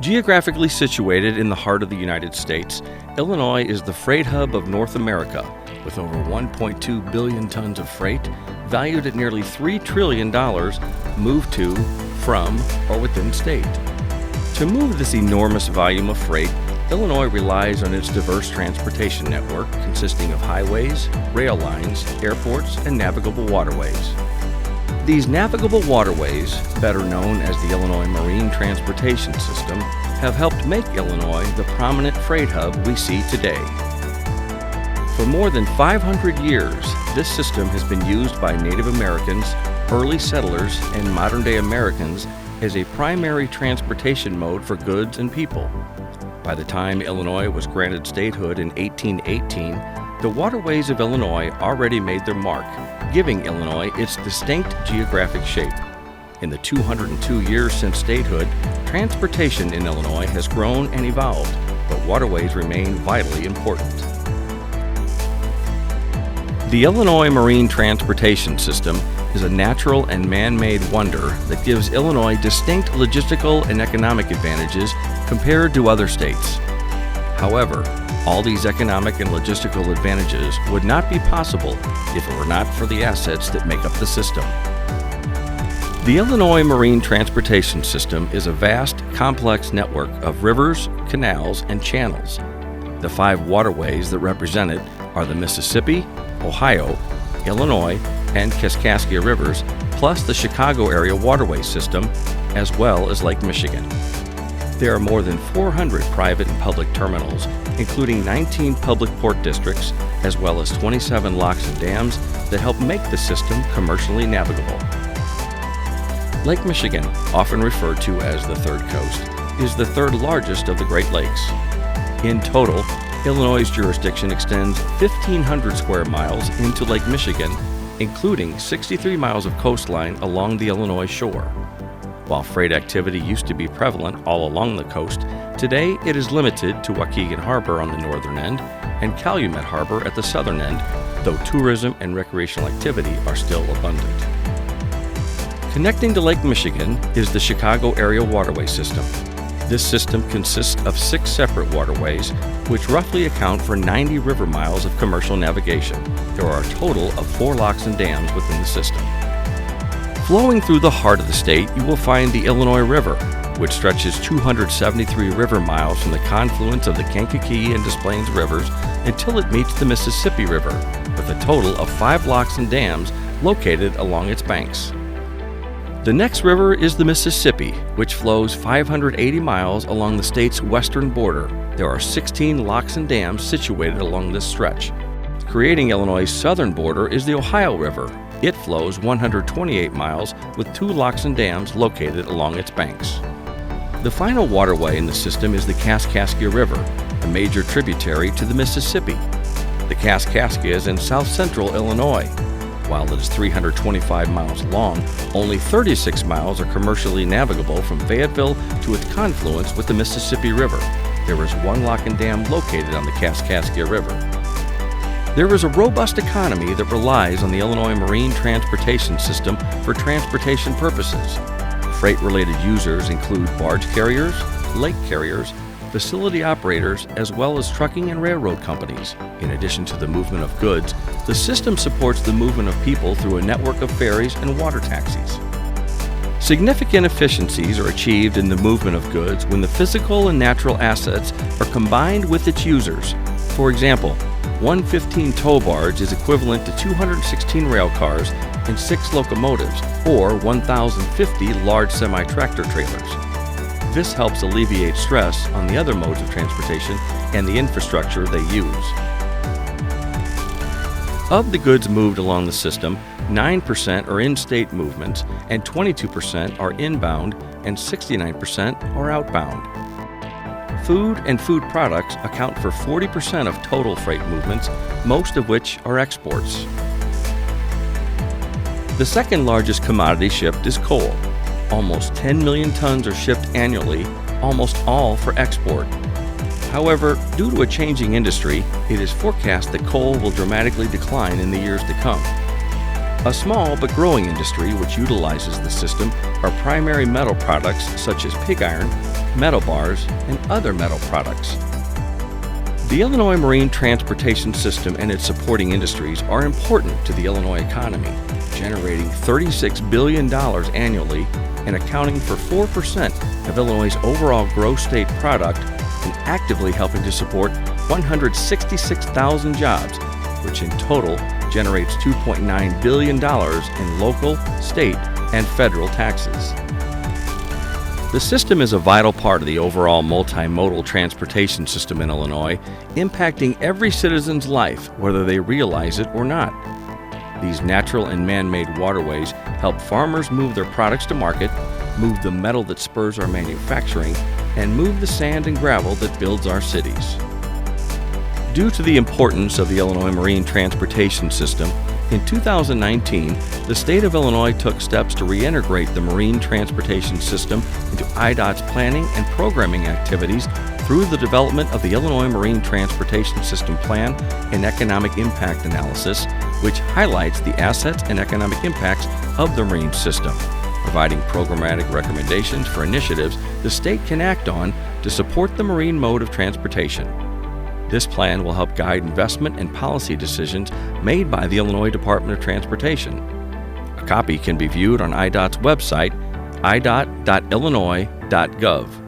Geographically situated in the heart of the United States, Illinois is the freight hub of North America, with over 1.2 billion tons of freight, valued at nearly $3 trillion, moved to, from, or within state. To move this enormous volume of freight, Illinois relies on its diverse transportation network consisting of highways, rail lines, airports, and navigable waterways. These navigable waterways, better known as the Illinois Marine Transportation System, have helped make Illinois the prominent freight hub we see today. For more than 500 years, this system has been used by Native Americans, early settlers, and modern-day Americans as a primary transportation mode for goods and people. By the time Illinois was granted statehood in 1818, the waterways of Illinois already made their mark, giving Illinois its distinct geographic shape. In the 202 years since statehood, transportation in Illinois has grown and evolved, but waterways remain vitally important. The Illinois Marine Transportation System is a natural and man-made wonder that gives Illinois distinct logistical and economic advantages compared to other states. However, all these economic and logistical advantages would not be possible if it were not for the assets that make up the system. The Illinois Marine Transportation System is a vast, complex network of rivers, canals, and channels. The 5 waterways that represent it are the Mississippi, Ohio, Illinois, and Kaskaskia Rivers, plus the Chicago area waterway system, as well as Lake Michigan. There are more than 400 private and public terminals, including 19 public port districts, as well as 27 locks and dams that help make the system commercially navigable. Lake Michigan, often referred to as the Third Coast, is the 3rd largest of the Great Lakes. In total, Illinois' jurisdiction extends 1,500 square miles into Lake Michigan, including 63 miles of coastline along the Illinois shore. While freight activity used to be prevalent all along the coast, today it is limited to Waukegan Harbor on the northern end and Calumet Harbor at the southern end, though tourism and recreational activity are still abundant. Connecting to Lake Michigan is the Chicago area waterway system. This system consists of 6 separate waterways, which roughly account for 90 river miles of commercial navigation. There are a total of 4 locks and dams within the system. Flowing through the heart of the state, you will find the Illinois River, which stretches 273 river miles from the confluence of the Kankakee and Des Plaines rivers until it meets the Mississippi River, with a total of 5 locks and dams located along its banks. The next river is the Mississippi, which flows 580 miles along the state's western border. There are 16 locks and dams situated along this stretch. Creating Illinois' southern border is the Ohio River. It flows 128 miles with 2 locks and dams located along its banks. The final waterway in the system is the Kaskaskia River, a major tributary to the Mississippi. The Kaskaskia is in south-central Illinois. While it is 325 miles long, only 36 miles are commercially navigable from Fayetteville to its confluence with the Mississippi River. There is 1 lock and dam located on the Kaskaskia River. There is a robust economy that relies on the Illinois Marine Transportation System for transportation purposes. Freight-related users include barge carriers, lake carriers, facility operators, as well as trucking and railroad companies. In addition to the movement of goods, the system supports the movement of people through a network of ferries and water taxis. Significant efficiencies are achieved in the movement of goods when the physical and natural assets are combined with its users. For example, one 15-tow barge is equivalent to 216 rail cars and 6 locomotives, or 1,050 large semi-tractor trailers. This helps alleviate stress on the other modes of transportation and the infrastructure they use. Of the goods moved along the system, 9% are in-state movements, and 22% are inbound, and 69% are outbound. Food and food products account for 40% of total freight movements, most of which are exports. The second largest commodity shipped is coal. Almost 10 million tons are shipped annually, almost all for export. However, due to a changing industry, it is forecast that coal will dramatically decline in the years to come. A small but growing industry which utilizes the system are primary metal products such as pig iron, metal bars, and other metal products. The Illinois marine transportation system and its supporting industries are important to the Illinois economy, generating $36 billion annually and accounting for 4% of Illinois' overall gross state product and actively helping to support 166,000 jobs, which in total generates $2.9 billion in local, state, and federal taxes. The system is a vital part of the overall multimodal transportation system in Illinois, impacting every citizen's life, whether they realize it or not. These natural and man-made waterways help farmers move their products to market, move the metal that spurs our manufacturing, and move the sand and gravel that builds our cities. Due to the importance of the Illinois marine transportation system, in 2019, the state of Illinois took steps to reintegrate the marine transportation system into IDOT's planning and programming activities through the development of the Illinois Marine Transportation System Plan and Economic Impact Analysis, which highlights the assets and economic impacts of the marine system, providing programmatic recommendations for initiatives the state can act on to support the marine mode of transportation. This plan will help guide investment and policy decisions made by the Illinois Department of Transportation. A copy can be viewed on IDOT's website, idot.illinois.gov.